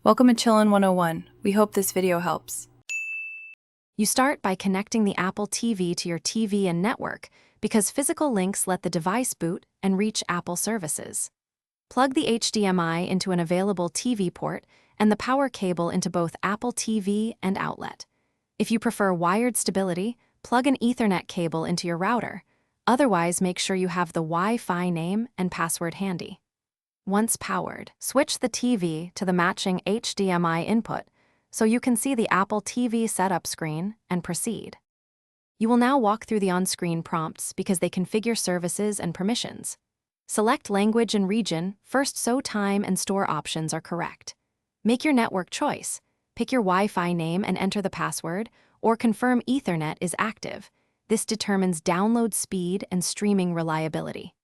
Welcome to Chillin' 101. We hope this video helps. You start by connecting the Apple TV to your TV and network because physical links let the device boot and reach Apple services. Plug the HDMI into an available TV port and the power cable into both Apple TV and outlet. If you prefer wired stability, plug an Ethernet cable into your router. Otherwise, make sure you have the Wi-Fi name and password handy. Once powered, switch the TV to the matching HDMI input so you can see the Apple TV setup screen and proceed. You will now walk through the on-screen prompts because they configure services and permissions. Select language and region first so time and store options are correct. Make your network choice. Pick your Wi-Fi name and enter the password, or confirm Ethernet is active. This determines download speed and streaming reliability.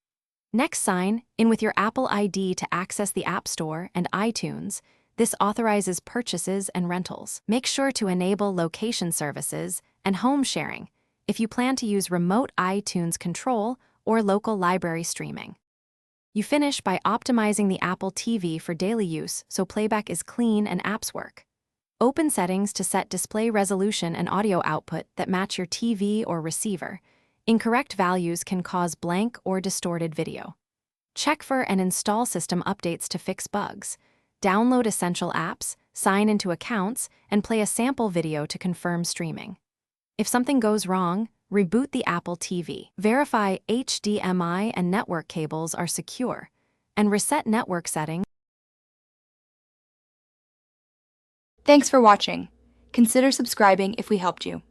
Next, sign in with your Apple ID to access the App Store and iTunes. This authorizes purchases and rentals. Make sure to enable location services and home sharing if you plan to use remote iTunes control or local library streaming. You finish by optimizing the Apple TV for daily use so playback is clean and apps work. Open settings to set display resolution and audio output that match your TV or receiver. Incorrect values can cause blank or distorted video. Check for and install system updates to fix bugs. Download essential apps, sign into accounts, and play a sample video to confirm streaming. If something goes wrong, reboot the Apple TV. Verify HDMI and network cables are secure, and reset network settings. Thanks for watching. Consider subscribing if we helped you.